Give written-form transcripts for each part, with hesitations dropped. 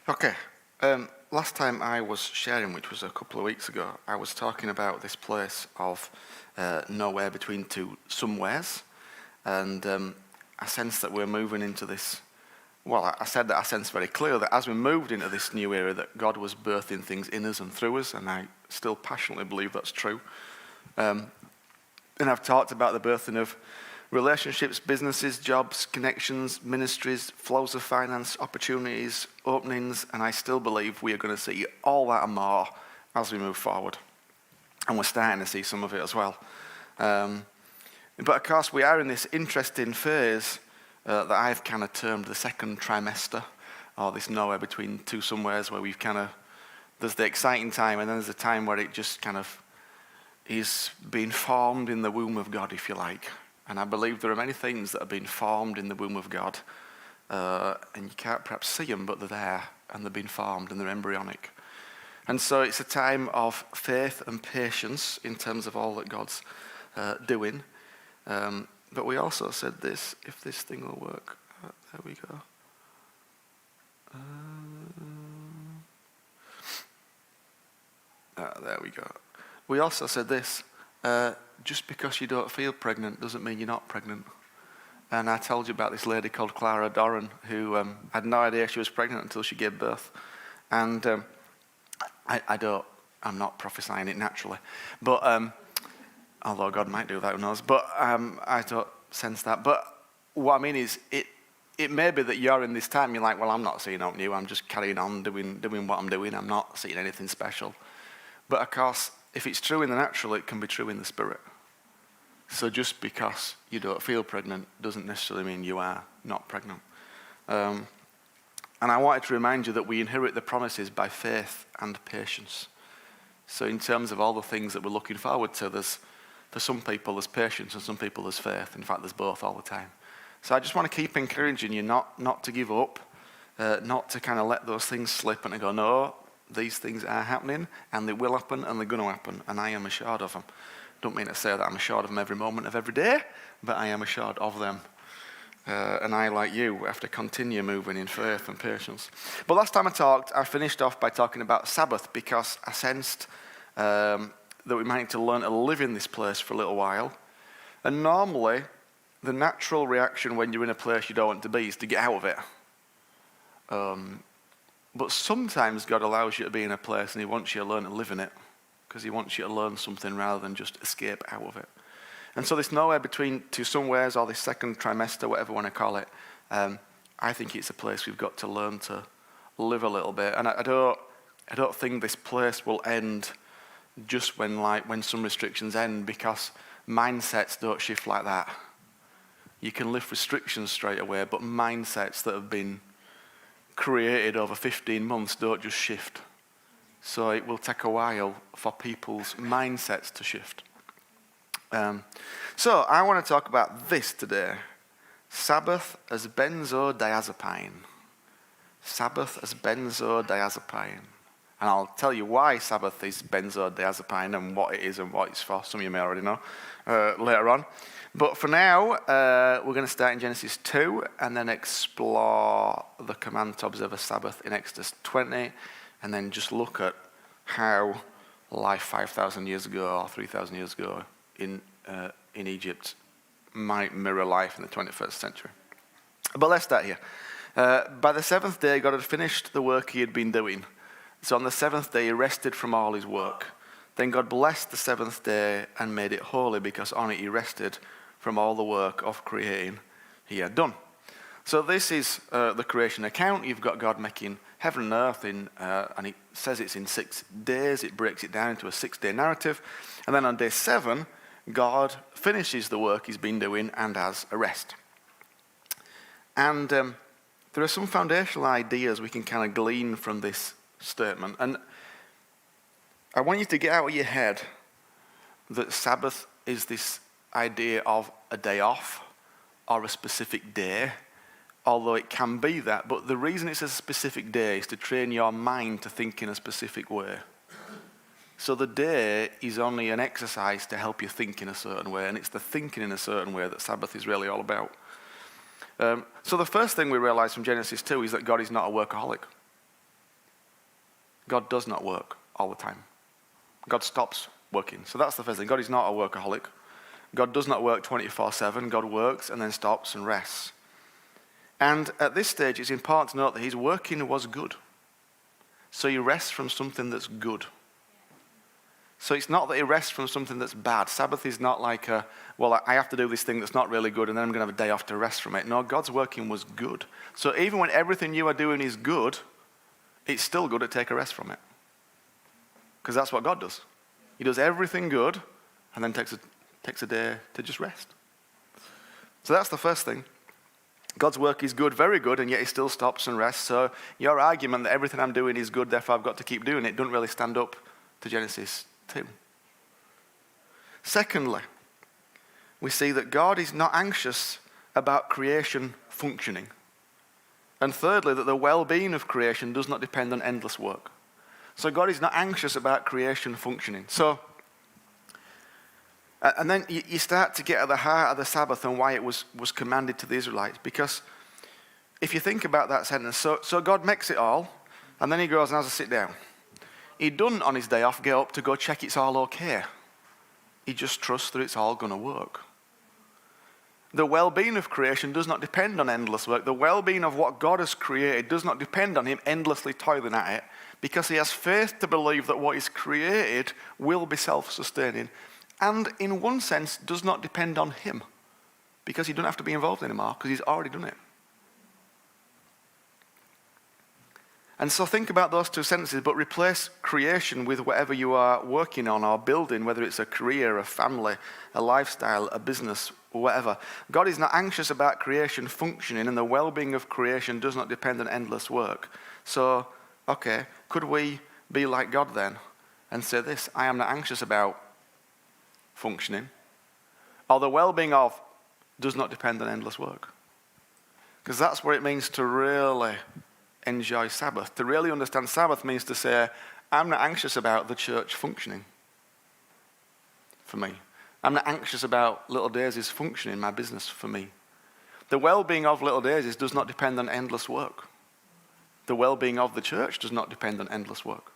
Okay. Last time I was sharing, which was a couple of weeks ago, I was talking about this place of nowhere between two somewheres. And I sense that we're moving into this. Well, I said that I sense very clear that as we moved into this new era, that God was birthing things in us and through us, and I still passionately believe that's true. And I've talked about the birthing of relationships, businesses, jobs, connections, ministries, flows of finance, opportunities, openings, and I still believe we are going to see all that and more as we move forward. And we're starting to see some of it as well. But of course, we are in this interesting phase that I've kind of termed the second trimester, or this nowhere between two somewheres, where we've kind of, there's the exciting time, and then there's a time where it just kind of is being formed in the womb of God, if you like. And I believe there are many things that have been formed in the womb of God, and you can't perhaps see them, but they're there, and they've been formed, and they're embryonic. And so it's a time of faith and patience in terms of all that God's doing. But we also said this, if this thing will work. There we go. There we go. We also said this, just because you don't feel pregnant doesn't mean you're not pregnant. And I told you about this lady called Clara Doran, who had no idea she was pregnant until she gave birth. And I'm not prophesying it naturally. But, although God might do that, who knows. But I don't sense that. But what I mean is, it may be that you're in this time, you're like, well, I'm not seeing anything new. I'm just carrying on doing what I'm doing. I'm not seeing anything special. But of course, if it's true in the natural, it can be true in the spirit. So just because you don't feel pregnant doesn't necessarily mean you are not pregnant. And I wanted to remind you that we inherit the promises by faith and patience. So in terms of all the things that we're looking forward to, for some people there's patience and some people there's faith. In fact, there's both all the time. So I just want to keep encouraging you not to give up, not to kind of let those things slip and to go, no, these things are happening and they will happen and they're going to happen, and I am assured of them. Don't mean to say that I'm assured of them every moment of every day, but I am assured of them. And I, like you, have to continue moving in faith and patience. But last time I talked, I finished off by talking about Sabbath, because I sensed that we might need to learn to live in this place for a little while. And normally, the natural reaction when you're in a place you don't want to be is to get out of it. But sometimes God allows you to be in a place and he wants you to learn to live in it, because he wants you to learn something rather than just escape out of it. And so this nowhere between two somewheres, or this second trimester, whatever you want to call it, I think it's a place we've got to learn to live a little bit. And I don't think this place will end just when some restrictions end, because mindsets don't shift like that. You can lift restrictions straight away, but mindsets that have been created over 15 months don't just shift. So it will take a while for people's mindsets to shift. So I want to talk about this today. Sabbath as benzodiazepine. Sabbath as benzodiazepine. And I'll tell you why Sabbath is benzodiazepine and what it is and what it's for. Some of you may already know later on. But for now, we're going to start in Genesis 2 and then explore the command to observe a Sabbath in Exodus 20, and then just look at how life 5,000 years ago or 3,000 years ago in Egypt might mirror life in the 21st century. But let's start here. By the seventh day, God had finished the work he had been doing. So on the seventh day, he rested from all his work. Then God blessed the seventh day and made it holy, because on it he rested from all the work of creating he had done. So this is the creation account. You've got God making heaven and earth and it says it's in 6 days. It breaks it down into a 6-day narrative. And then on day 7, God finishes the work he's been doing and has a rest. And there are some foundational ideas we can kind of glean from this statement. And I want you to get out of your head that Sabbath is this idea of a day off or a specific day, although it can be that. But the reason it's a specific day is to train your mind to think in a specific way. So the day is only an exercise to help you think in a certain way, and it's the thinking in a certain way that Sabbath is really all about. So the first thing we realize from Genesis 2 is that God is not a workaholic. God does not work all the time. God stops working. So that's the first thing. God is not a workaholic. God does not work 24/7. God works and then stops and rests. And at this stage, it's important to note that his working was good. So he rests from something that's good. So it's not that he rests from something that's bad. Sabbath is not like, I have to do this thing that's not really good and then I'm going to have a day off to rest from it. No, God's working was good. So even when everything you are doing is good, it's still good to take a rest from it. Because that's what God does. He does everything good and then takes a day to just rest. So that's the first thing. God's work is good, very good, and yet he still stops and rests. So your argument that everything I'm doing is good, therefore I've got to keep doing it, doesn't really stand up to Genesis 2. Secondly, we see that God is not anxious about creation functioning. And thirdly, that the well-being of creation does not depend on endless work. So God is not anxious about creation functioning. And then you start to get at the heart of the Sabbath and why it was commanded to the Israelites. Because if you think about that sentence, so God makes it all, and then he goes and has a sit down. He doesn't on his day off get up to go check it's all okay. He just trusts that it's all going to work. The well-being of creation does not depend on endless work. The well-being of what God has created does not depend on him endlessly toiling at it, because he has faith to believe that what he's created will be self-sustaining, and in one sense does not depend on him, because he doesn't have to be involved anymore, because he's already done it. And so think about those two sentences, but replace creation with whatever you are working on or building, whether it's a career, a family, a lifestyle, a business, whatever. God is not anxious about creation functioning, and the well-being of creation does not depend on endless work. So, okay, could we be like God then and say this: I am not anxious about functioning, or the well-being of does not depend on endless work? Because that's what it means to really enjoy Sabbath. To really understand Sabbath means to say, I'm not anxious about the church functioning for me. I'm not anxious about Little Daisy's functioning, my business, for me. The well-being of Little Daisy's does not depend on endless work. The well-being of the church does not depend on endless work.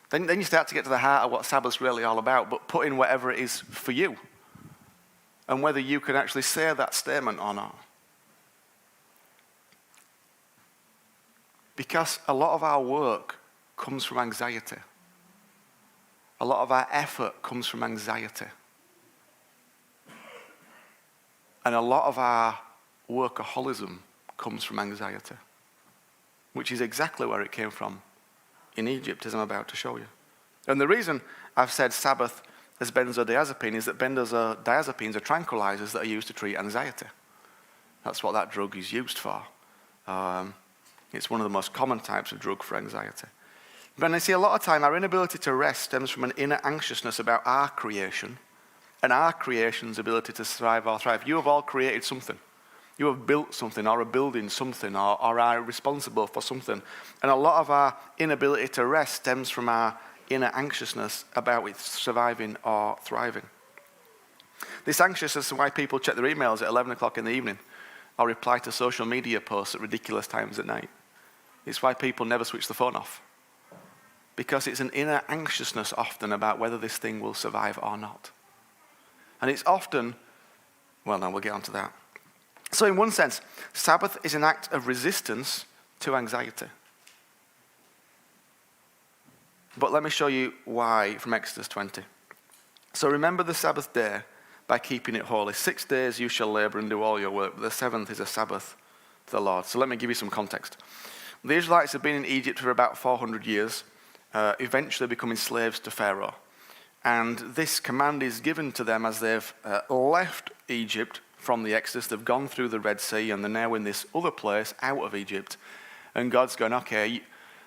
Then you start to get to the heart of what Sabbath's really all about, but put in whatever it is for you, and whether you can actually say that statement or not. Because a lot of our work comes from anxiety. A lot of our effort comes from anxiety. And a lot of our workaholism comes from anxiety, which is exactly where it came from in Egypt, as I'm about to show you. And the reason I've said Sabbath as benzodiazepine is that benzodiazepines are tranquilizers that are used to treat anxiety. That's what that drug is used for. It's one of the most common types of drug for anxiety. But I see a lot of time our inability to rest stems from an inner anxiousness about our creation and our creation's ability to survive or thrive. You have all created something. You have built something or are building something or are responsible for something. And a lot of our inability to rest stems from our inner anxiousness about it surviving or thriving. This anxiousness is why people check their emails at 11 o'clock in the evening or reply to social media posts at ridiculous times at night. It's why people never switch the phone off. Because it's an inner anxiousness often about whether this thing will survive or not. And it's often, we'll get on to that. So in one sense, Sabbath is an act of resistance to anxiety. But let me show you why from Exodus 20. So remember the Sabbath day by keeping it holy. 6 days you shall labor and do all your work, but the seventh is a Sabbath to the Lord. So let me give you some context. The Israelites have been in Egypt for about 400 years, eventually becoming slaves to Pharaoh. And this command is given to them as they've left Egypt from the Exodus. They've gone through the Red Sea and they're now in this other place out of Egypt. And God's going, okay,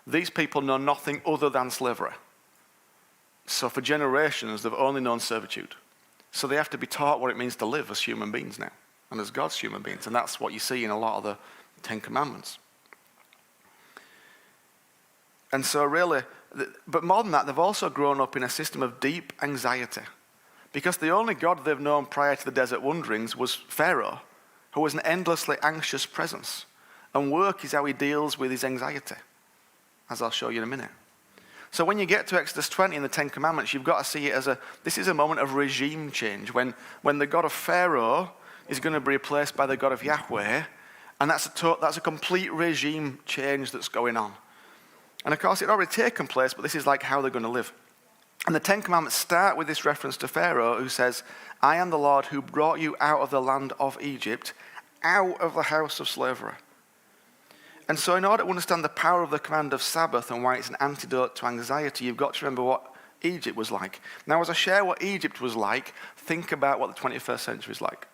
these people know nothing other than slavery. So for generations, they've only known servitude. So they have to be taught what it means to live as human beings now, and as God's human beings. And that's what you see in a lot of the Ten Commandments. And so really, but more than that, they've also grown up in a system of deep anxiety. Because the only God they've known prior to the desert wanderings was Pharaoh, who was an endlessly anxious presence. And work is how he deals with his anxiety. as I'll show you in a minute. So when you get to Exodus 20 and the Ten Commandments, you've got to see it as this is a moment of regime change, when the God of Pharaoh is going to be replaced by the God of Yahweh, and that's a complete regime change that's going on. And of course, it had already taken place, but this is like how they're going to live. And the Ten Commandments start with this reference to Pharaoh, who says, I am the Lord who brought you out of the land of Egypt, out of the house of slavery. And so in order to understand the power of the command of Sabbath and why it's an antidote to anxiety, you've got to remember what Egypt was like. Now, as I share what Egypt was like, think about what the 21st century is like.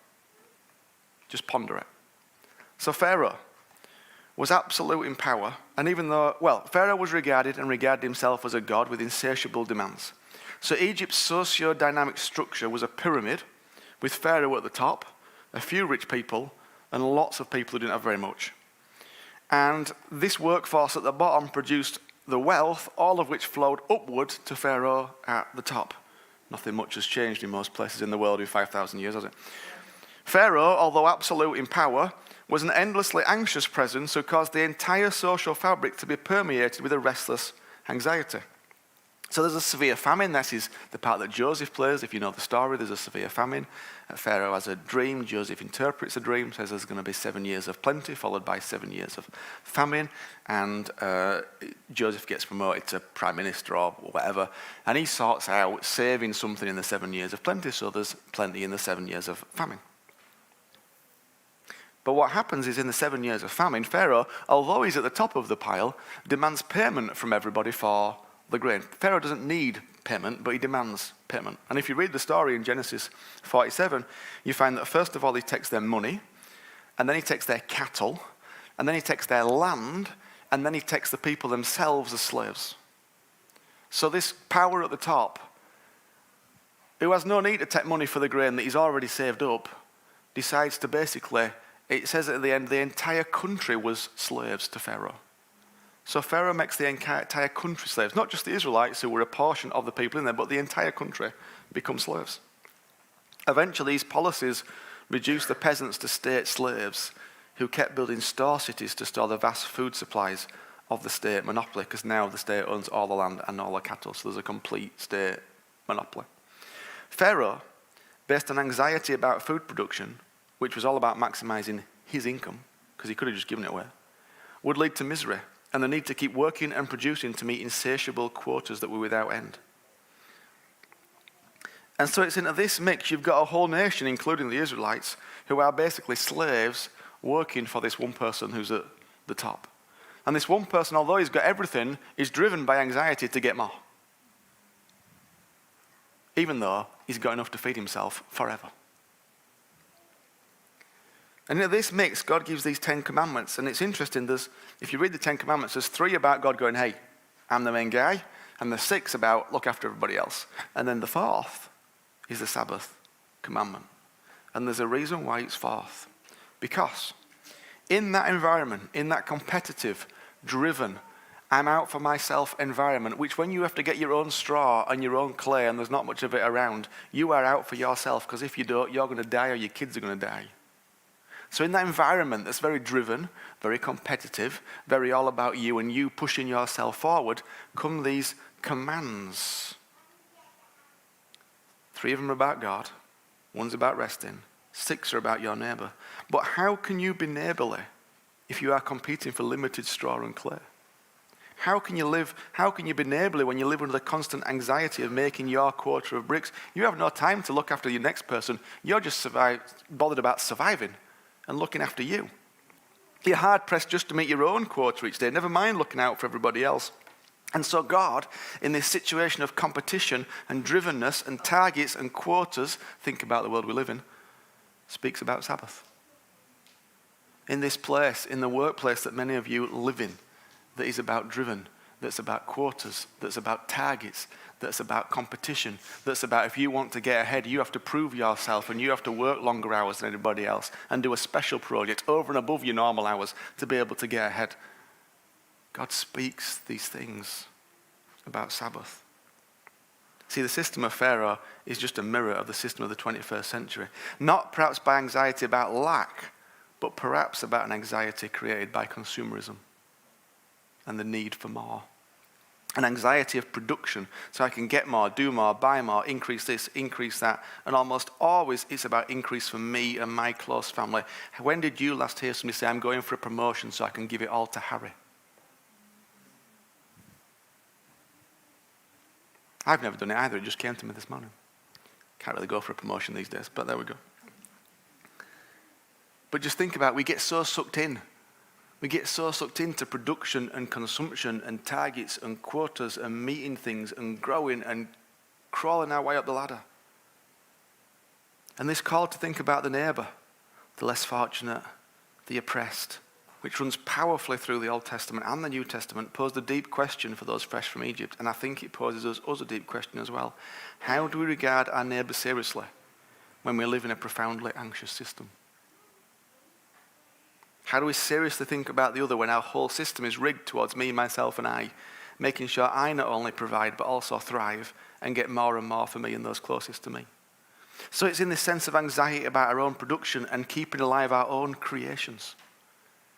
Just ponder it. So Pharaoh was absolute in power, and even though, Pharaoh was regarded himself as a god with insatiable demands. So Egypt's socio-dynamic structure was a pyramid with Pharaoh at the top, a few rich people, and lots of people who didn't have very much. And this workforce at the bottom produced the wealth, all of which flowed upward to Pharaoh at the top. Nothing much has changed in most places in the world in 5,000 years, has it? Pharaoh, although absolute in power, was an endlessly anxious presence who caused the entire social fabric to be permeated with a restless anxiety. So there's a severe famine. This is the part that Joseph plays. If you know the story, there's a severe famine. Pharaoh has a dream. Joseph interprets a dream, says there's going to be 7 years of plenty, followed by 7 years of famine. And Joseph gets promoted to prime minister or whatever. And he sorts out saving something in the 7 years of plenty, so there's plenty in the 7 years of famine. But what happens is in the 7 years of famine, Pharaoh, although he's at the top of the pile, demands payment from everybody for the grain. Pharaoh doesn't need payment, but he demands payment. And if you read the story in Genesis 47, you find that first of all he takes their money, and then he takes their cattle, and then he takes their land, and then he takes the people themselves as slaves. So this power at the top, who has no need to take money for the grain that he's already saved up, decides to basically, it says at the end, the entire country was slaves to Pharaoh. So Pharaoh makes the entire country slaves, not just the Israelites who were a portion of the people in there, but the entire country become slaves. Eventually, these policies reduced the peasants to state slaves who kept building store cities to store the vast food supplies of the state monopoly, because now the state owns all the land and all the cattle, so there's a complete state monopoly. Pharaoh, based on anxiety about food production, which was all about maximizing his income, because he could have just given it away, would lead to misery and the need to keep working and producing to meet insatiable quotas that were without end. And so it's into this mix, you've got a whole nation, including the Israelites, who are basically slaves working for this one person who's at the top. And this one person, although he's got everything, is driven by anxiety to get more. Even though he's got enough to feed himself forever. And in this mix, God gives these 10 commandments. And it's interesting, if you read the 10 commandments, there's 3 about God going, hey, I'm the main guy. And there's 6 about look after everybody else. And then the 4th is the Sabbath commandment. And there's a reason why it's 4th. Because in that environment, in that competitive, driven, I'm out for myself environment, which when you have to get your own straw and your own clay and there's not much of it around, you are out for yourself, because if you don't, you're going to die or your kids are going to die. So in that environment that's very driven, very competitive, very all about you and you pushing yourself forward, come these commands. 3 of them are about God, 1's about resting, 6 are about your neighbor. But how can you be neighborly if you are competing for limited straw and clay? How can you be neighborly when you live under the constant anxiety of making your quota of bricks? You have no time to look after your next person. You're just bothered about surviving and looking after you. You're hard-pressed just to meet your own quota each day, never mind looking out for everybody else. And so God, in this situation of competition and drivenness and targets and quotas, think about the world we live in, speaks about Sabbath. In this place, in the workplace that many of you live in, that is about driven, that's about quotas, that's about targets, that's about competition, that's about if you want to get ahead, you have to prove yourself and you have to work longer hours than anybody else and do a special project over and above your normal hours to be able to get ahead. God speaks these things about Sabbath. See, the system of Pharaoh is just a mirror of the system of the 21st century. Not perhaps by anxiety about lack, but perhaps about an anxiety created by consumerism. and the need for more. An anxiety of production, so I can get more, do more, buy more, increase this, increase that. And almost always it's about increase for me and my close family. When did you last hear somebody say, I'm going for a promotion so I can give it all to Harry? I've never done it either. It just came to me this morning. Can't really go for a promotion these days, but there we go. But just think about it, we get so sucked in. We get so sucked into production and consumption and targets and quotas and meeting things and growing and crawling our way up the ladder. And this call to think about the neighbour, the less fortunate, the oppressed, which runs powerfully through the Old Testament and the New Testament, posed a deep question for those fresh from Egypt. And I think it poses us a deep question as well. How do we regard our neighbour seriously when we live in a profoundly anxious system? How do we seriously think about the other when our whole system is rigged towards me, myself, and I, making sure I not only provide but also thrive and get more and more for me and those closest to me? So it's in this sense of anxiety about our own production and keeping alive our own creations.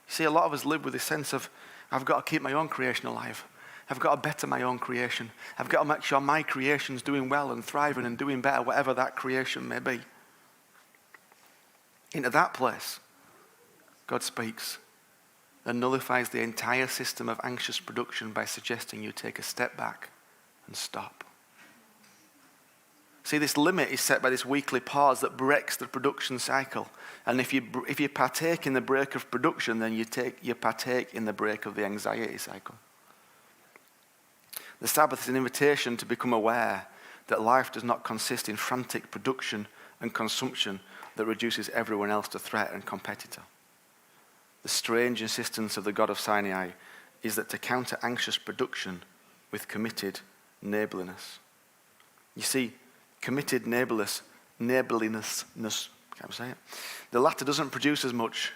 You see, a lot of us live with this sense of, I've got to keep my own creation alive. I've got to better my own creation. I've got to make sure my creation's doing well and thriving and doing better, whatever that creation may be. Into that place, God speaks and nullifies the entire system of anxious production by suggesting you take a step back and stop. See, this limit is set by this weekly pause that breaks the production cycle. And if you partake in the break of production, then you partake in the break of the anxiety cycle. The Sabbath is an invitation to become aware that life does not consist in frantic production and consumption that reduces everyone else to threat and competitor. The strange insistence of the God of Sinai is that to counter anxious production with committed neighborliness. You see, committed neighborliness, can't say it. The latter doesn't produce as much,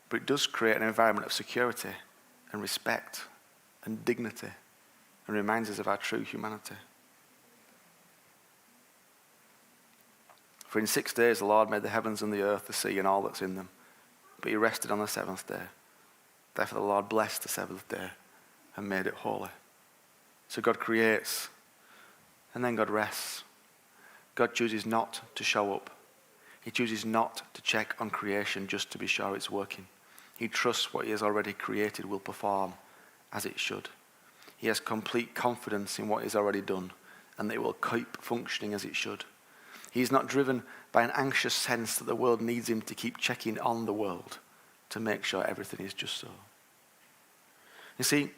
but it does create an environment of security and respect and dignity and reminds us of our true humanity. For in 6 days the Lord made the heavens and the earth, the sea, and all that's in them. But he rested on the seventh day. Therefore the Lord blessed the seventh day and made it holy. So God creates, and then God rests. God chooses not to show up. He chooses not to check on creation just to be sure it's working. He trusts what he has already created will perform as it should. He has complete confidence in what he's already done and that it will keep functioning as it should. He is not driven by an anxious sense that the world needs him to keep checking on the world to make sure everything is just so. You see,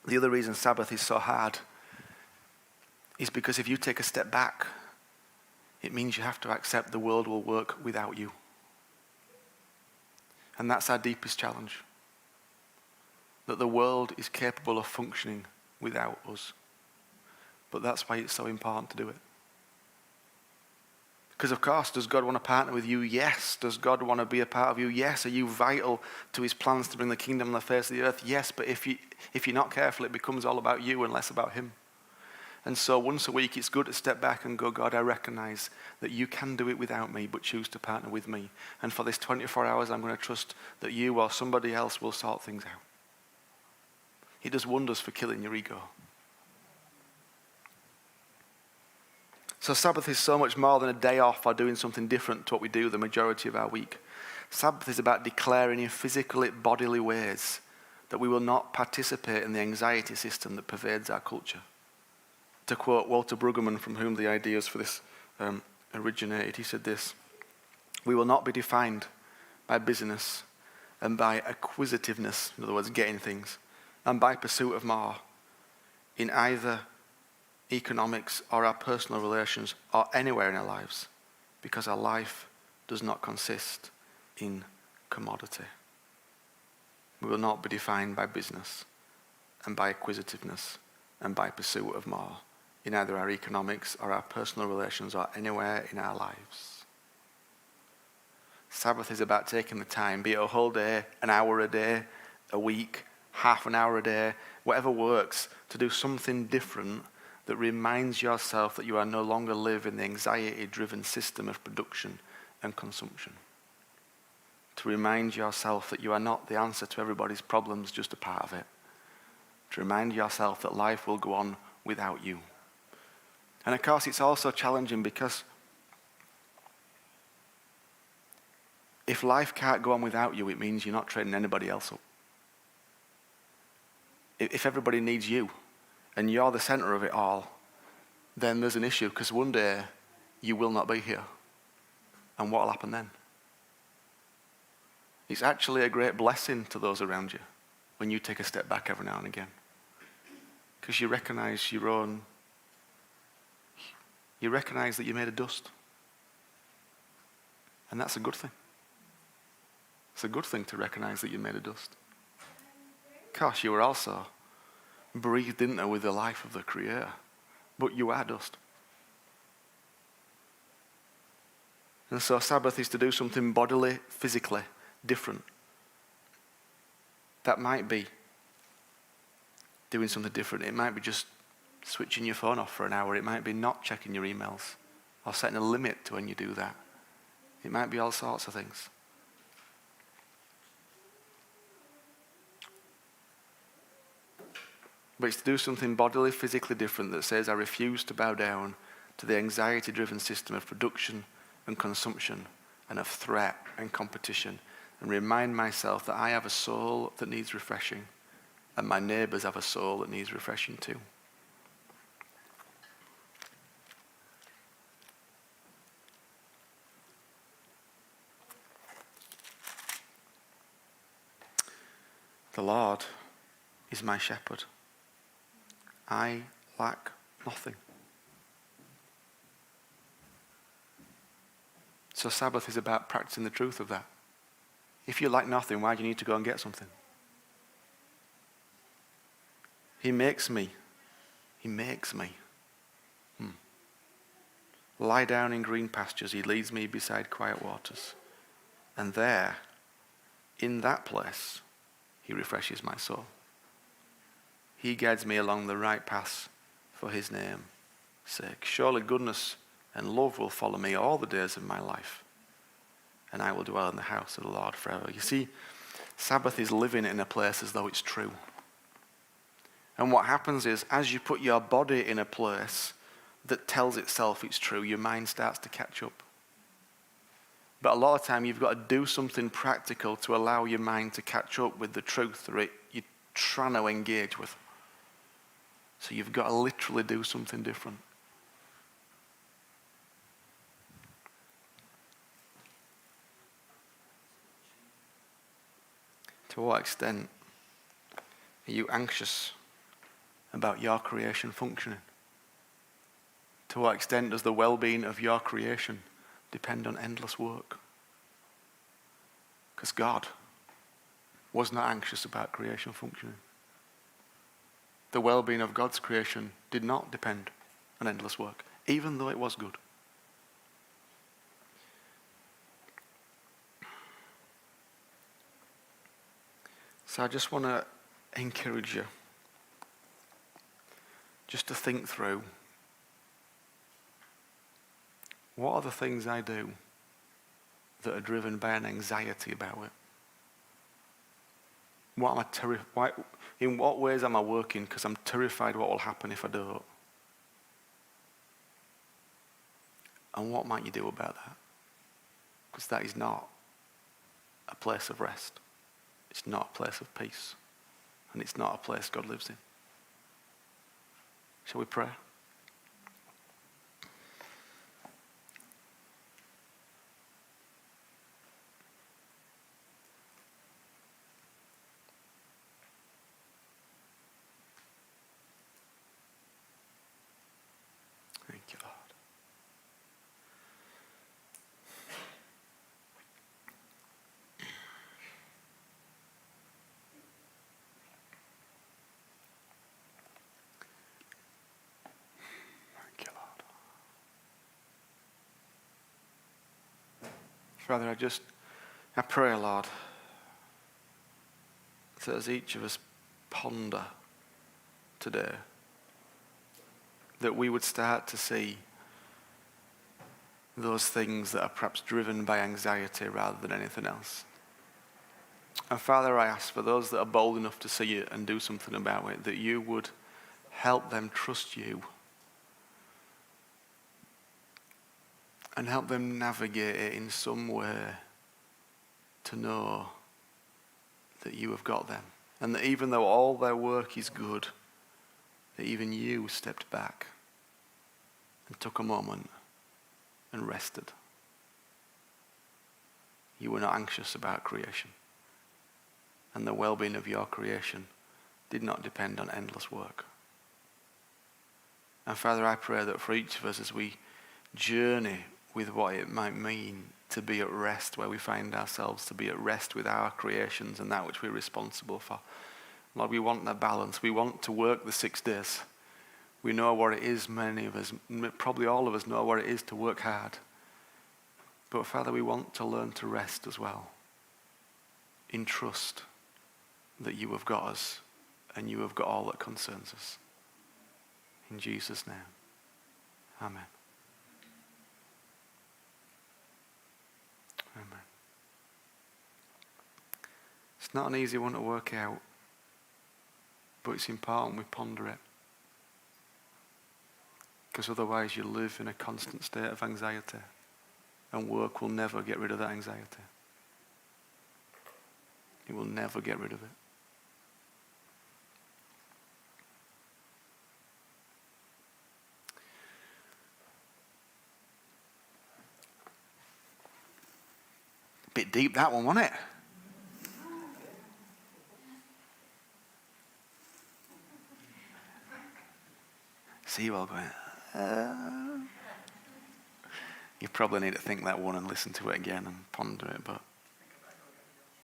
the other reason Sabbath is so hard is because if you take a step back, it means you have to accept the world will work without you. And that's our deepest challenge. That the world is capable of functioning without us. But that's why it's so important to do it. Because of course, does God want to partner with you? Yes. Does God want to be a part of you? Yes. Are you vital to his plans to bring the kingdom on the face of the earth? Yes. But if you're not careful, it becomes all about you and less about him. And so once a week, it's good to step back and go, God, I recognize that you can do it without me, but choose to partner with me. And for this 24 hours, I'm going to trust that you or somebody else will sort things out. He does wonders for killing your ego. So Sabbath is so much more than a day off or doing something different to what we do the majority of our week. Sabbath is about declaring in physical, bodily ways that we will not participate in the anxiety system that pervades our culture. To quote Walter Brueggemann, from whom the ideas for this originated, he said this: "We will not be defined by business and by acquisitiveness," in other words, getting things, "and by pursuit of more in either economics or our personal relations or anywhere in our lives, because our life does not consist in commodity." We will not be defined by business and by acquisitiveness and by pursuit of more in either our economics or our personal relations or anywhere in our lives. Sabbath is about taking the time, be it a whole day, an hour a day, a week, half an hour a day, whatever works, to do something different that reminds yourself that you are no longer live in the anxiety-driven system of production and consumption. To remind yourself that you are not the answer to everybody's problems, just a part of it. To remind yourself that life will go on without you. And of course, it's also challenging because if life can't go on without you, it means you're not training anybody else up. If everybody needs you and you're the center of it all, then there's an issue, because one day you will not be here. And what will happen then? It's actually a great blessing to those around you when you take a step back every now and again, because you recognize that you're made of dust. And that's a good thing. It's a good thing to recognize that you're made of dust. Of course, you were also breathed into with the life of the Creator, but you are dust. And so Sabbath is to do something bodily, physically different. That might be doing something different. It might be just switching your phone off for an hour. It might be not checking your emails or setting a limit to when you do that. It might be all sorts of things. But it's to do something bodily, physically different that says, I refuse to bow down to the anxiety-driven system of production and consumption and of threat and competition, and remind myself that I have a soul that needs refreshing and my neighbours have a soul that needs refreshing too. The Lord is my shepherd. I lack nothing. So Sabbath is about practicing the truth of that. If you lack nothing, why do you need to go and get something? He makes me. He makes me. Lie down in green pastures. He leads me beside quiet waters. And there, in that place, he refreshes my soul. He guides me along the right paths for his name's sake. Surely goodness and love will follow me all the days of my life, and I will dwell in the house of the Lord forever. You see, Sabbath is living in a place as though it's true. And what happens is, as you put your body in a place that tells itself it's true, your mind starts to catch up. But a lot of time you've got to do something practical to allow your mind to catch up with the truth that you're trying to engage with. So you've got to literally do something different. To what extent are you anxious about your creation functioning? To what extent does the well-being of your creation depend on endless work? Because God was not anxious about creation functioning. The well-being of God's creation did not depend on endless work, even though it was good. So I just want to encourage you just to think through, what are the things I do that are driven by an anxiety about it? What am I terrified? In what ways am I working because I'm terrified what will happen if I don't? And what might you do about that? Because that is not a place of rest. It's not a place of peace. And it's not a place God lives in. Shall we pray? Thank you, Lord. Thank you, Lord. Father, I pray, Lord, that as each of us ponder today, that we would start to see those things that are perhaps driven by anxiety rather than anything else. And Father, I ask for those that are bold enough to see it and do something about it, that you would help them trust you and help them navigate it in some way to know that you have got them. And that even though all their work is good, that even you stepped back and took a moment and rested. You were not anxious about creation. And the well-being of your creation did not depend on endless work. And Father, I pray that for each of us as we journey with what it might mean to be at rest where we find ourselves, to be at rest with our creations and that which we're responsible for. Lord, we want that balance. We want to work the 6 days. We know what it is, many of us, probably all of us know what it is to work hard. But Father, we want to learn to rest as well, in trust that you have got us and you have got all that concerns us. In Jesus' name, amen. Amen. It's not an easy one to work out, but it's important we ponder it. Because otherwise you live in a constant state of anxiety, and work will never get rid of that anxiety. It will never get rid of it. Bit deep that one, wasn't it? See you all going, you probably need to think that one and listen to it again and ponder it, but